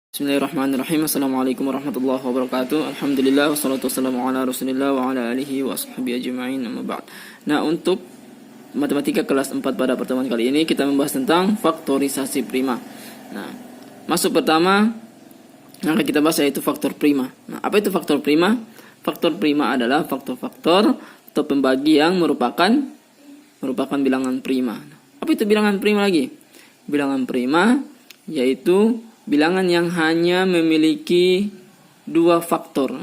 Bismillahirrahmanirrahim. Assalamualaikum warahmatullahi wabarakatuh. Alhamdulillah wassalatu wassalamu ala Rasulillah wa ala alihi wa ashabihi ajma'in. Amma ba'd. Nah, untuk matematika kelas 4 pada pertemuan kali ini kita membahas tentang faktorisasi prima. Nah, masuk pertama yang akan kita bahas yaitu faktor prima. Nah, apa itu faktor prima? Faktor prima adalah faktor-faktor atau pembagi yang merupakan bilangan prima. Apa itu bilangan prima lagi? Bilangan prima yaitu bilangan yang hanya memiliki dua faktor.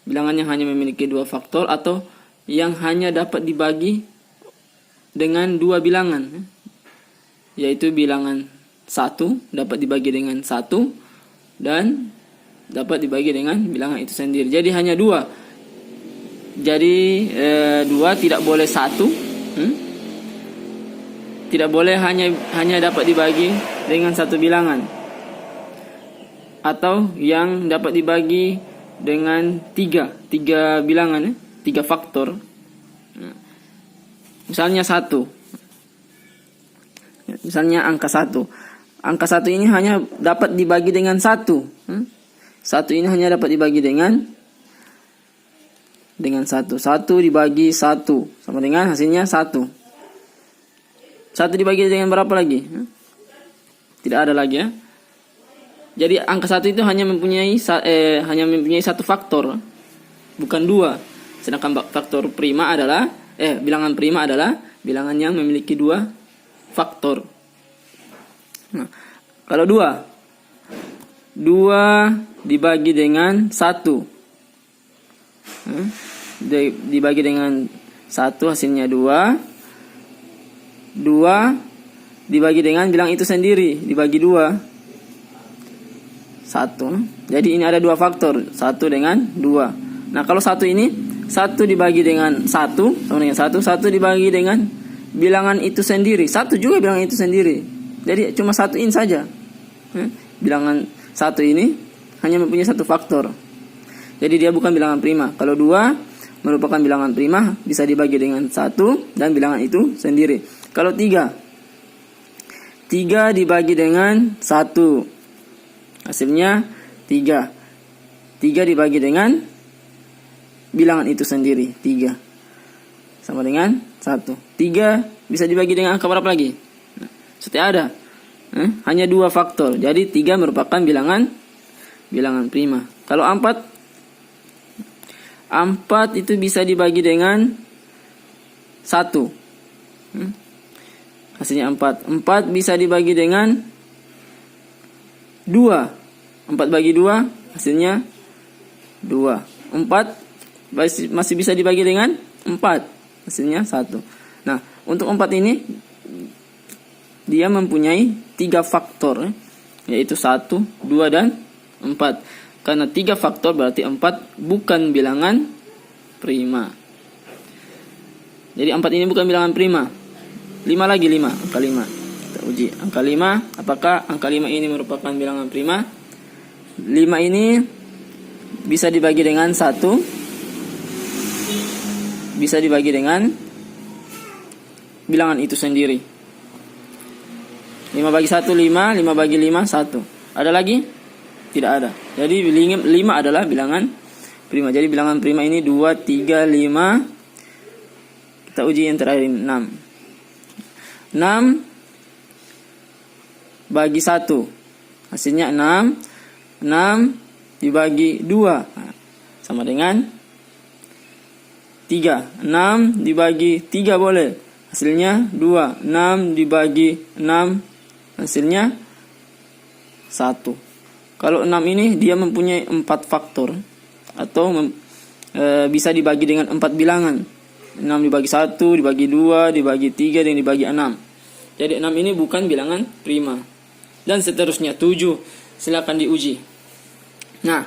Bilangan yang hanya memiliki dua faktor atau yang hanya dapat dibagi dengan dua bilangan. Yaitu bilangan 1 dapat dibagi dengan 1 dan dapat dibagi dengan bilangan itu sendiri. Jadi hanya dua. Jadi dua tidak boleh satu. Tidak boleh hanya dapat dibagi dengan satu bilangan. Atau yang dapat dibagi dengan tiga bilangan, tiga faktor. Misalnya angka 1. Angka 1 ini hanya dapat dibagi dengan 1. 1 ini hanya dapat dibagi dengan 1. 1 dibagi 1 sama dengan hasilnya 1. 1 dibagi dengan berapa lagi? Tidak ada lagi ya. Jadi angka 1 itu hanya mempunyai satu faktor, bukan dua. Sedangkan faktor prima adalah bilangan prima adalah bilangan yang memiliki dua faktor. Nah, kalau 2 dibagi dengan 1. Dibagi dengan 1 hasilnya 2. 2 dibagi dengan bilang itu sendiri, dibagi 2. 1. Jadi ini ada dua faktor, 1 dengan 2. Nah, kalau 1 ini 1 dibagi dengan 1 sama dengan 1 dibagi dengan bilangan itu sendiri. 1 juga bilangan itu sendiri. Jadi cuma 1 in saja. Bilangan 1 ini hanya mempunyai satu faktor. Jadi dia bukan bilangan prima. Kalau 2 merupakan bilangan prima, bisa dibagi dengan 1 dan bilangan itu sendiri. Kalau 3 dibagi dengan 1. Hasilnya 3. 3 dibagi dengan bilangan itu sendiri, 3. Sama dengan 1. 3 bisa dibagi dengan angka berapa lagi? Seperti ada. Hanya dua faktor. Jadi 3 merupakan bilangan prima. Kalau 4 itu bisa dibagi dengan 1. Hasilnya 4. 4 bisa dibagi dengan 2. 4 bagi 2 hasilnya 2. 4 masih bisa dibagi dengan 4. Hasilnya 1. Nah, untuk 4 ini dia mempunyai 3 faktor, yaitu 1, 2 dan 4. Karena 3 faktor berarti 4 bukan bilangan prima. Jadi 4 ini bukan bilangan prima. 5 lagi, angka 5. Kita uji angka 5, apakah angka 5 ini merupakan bilangan prima? 5 ini bisa dibagi dengan 1, bisa dibagi dengan bilangan itu sendiri. 5 bagi 1 5, 5 bagi 5 1. Ada lagi? Tidak ada. Jadi 5 adalah bilangan prima. Jadi bilangan prima ini 2, 3, 5. Kita uji yang terakhir 6. 6 bagi 1 hasilnya 6. 6 dibagi 2 sama dengan 3. 6 dibagi 3 boleh, hasilnya 2. 6 dibagi 6 hasilnya 1. Kalau 6 ini dia mempunyai 4 faktor atau bisa dibagi dengan 4 bilangan. 6 dibagi 1, dibagi 2, dibagi 3, dan dibagi 6. Jadi 6 ini bukan bilangan prima. Dan seterusnya 7. Silakan diuji. Nah,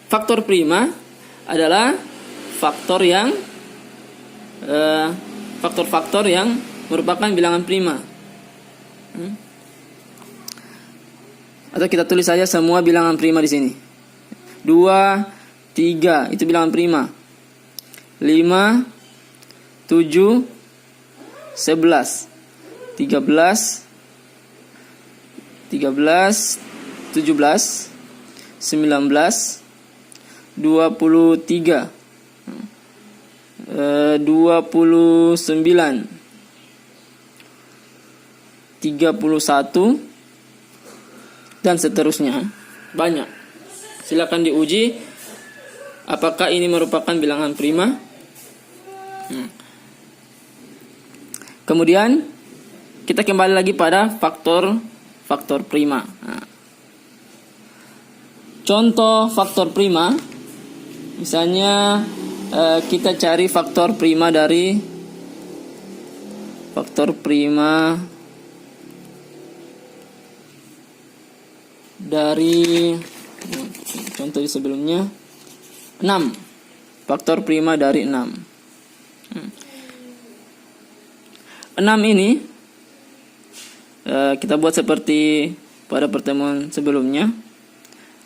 faktor prima adalah faktor yang faktor-faktor yang merupakan bilangan prima. Atau kita tulis saja semua bilangan prima di sini. 2, 3 itu bilangan prima. 5, 7, 11, 13, 17, 19, 23, 29, 31, dan seterusnya. Banyak. Silakan diuji apakah ini merupakan bilangan prima. Kemudian kita kembali lagi pada faktor prima. Contoh faktor prima, misalnya kita cari faktor prima dari contoh di sebelumnya 6. Faktor prima dari 6. 6 ini kita buat seperti pada pertemuan sebelumnya.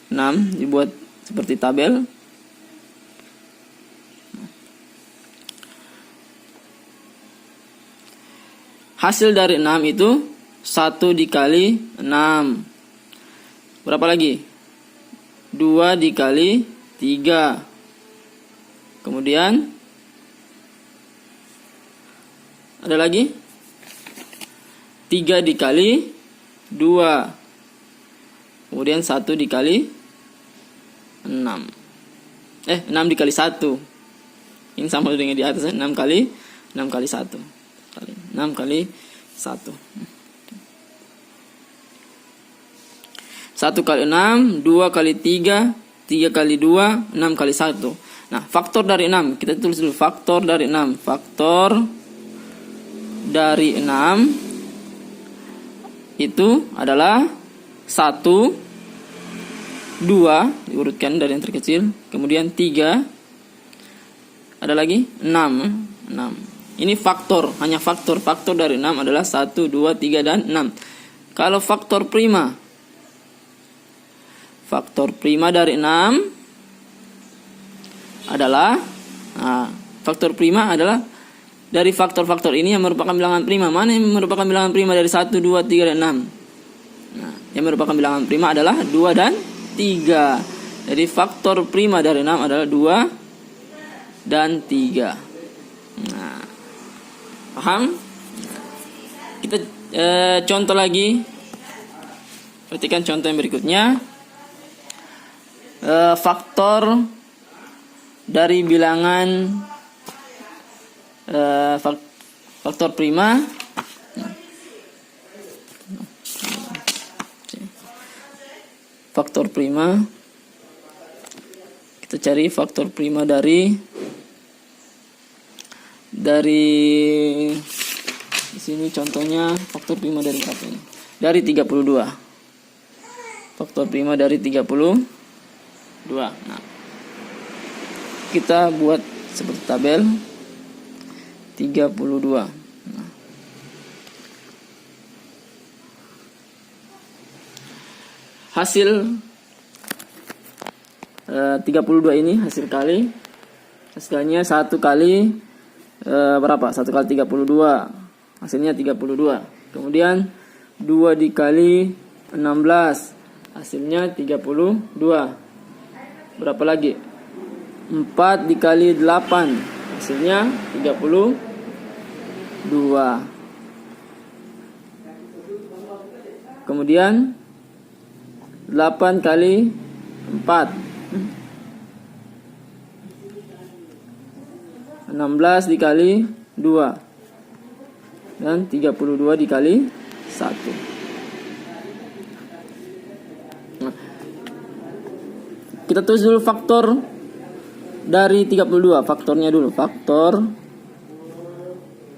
6 dibuat seperti tabel. Hasil dari 6 itu 1 dikali 6. Berapa lagi? 2 dikali 3. Kemudian ada lagi 3 dikali 2. Kemudian 1 dikali 6. 6 dikali 1. Ini sama dengan di atas, 6 kali 1. 6 kali 1. 1 kali 6, 2 kali 3, 3 kali 2, 6 kali 1. Nah, faktor dari 6. Kita tulis dulu faktor dari 6. Faktor dari 6 itu adalah 1, 2 diurutkan dari yang terkecil, kemudian 3, ada lagi 6. Ini faktor, hanya faktor dari 6 adalah 1, 2, 3 dan 6. Kalau faktor prima dari 6 adalah faktor prima adalah dari faktor-faktor ini yang merupakan bilangan prima. Mana yang merupakan bilangan prima dari 1, 2, 3 dan 6? Nah, yang merupakan bilangan prima adalah 2 dan 3. Jadi faktor prima dari 6 adalah 2 dan 3. Nah, paham? Kita contoh lagi. Perhatikan contoh yang berikutnya. Faktor dari bilangan faktor prima. Faktor prima, kita cari faktor prima dari di sini contohnya faktor prima dari berapa ini? Dari 32. Faktor prima dari 32. Nah, kita buat seperti tabel 32. Hasil 32 ini hasil kali. Hasilnya 1 kali berapa? 1 kali 32. Hasilnya 32. Kemudian 2 dikali 16. Hasilnya 32. Berapa lagi? 4 dikali 8. Hasilnya 32. Kemudian 8 kali 4, 16 dikali 2, dan 32 dikali 1. Nah, kita tulis dulu faktor dari 32. Faktornya dulu. Faktor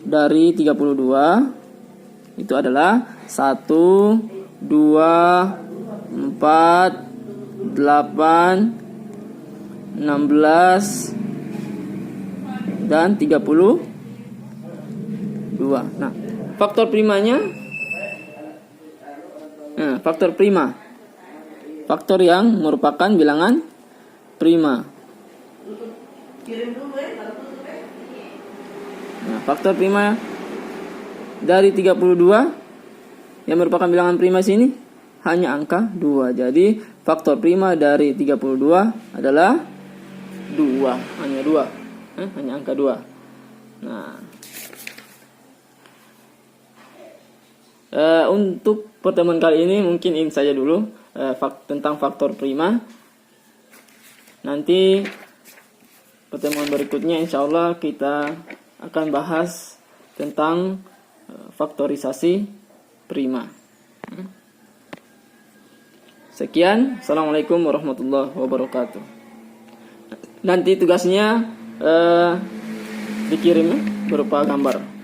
dari 32 itu adalah 1, 2, 4, 8, 16, dan 32. Nah, faktor primanya, faktor prima, faktor yang merupakan bilangan prima. Nah, faktor prima dari 32 yang merupakan bilangan prima sini hanya angka 2. Jadi faktor prima dari 32 adalah 2, hanya 2. Hanya angka 2. Nah, untuk pertemuan kali ini mungkin ini saja dulu tentang faktor prima. Nanti pertemuan berikutnya insya Allah kita akan bahas tentang faktorisasi prima. Sekian, assalamualaikum warahmatullahi wabarakatuh. Nanti tugasnya dikirim berupa gambar.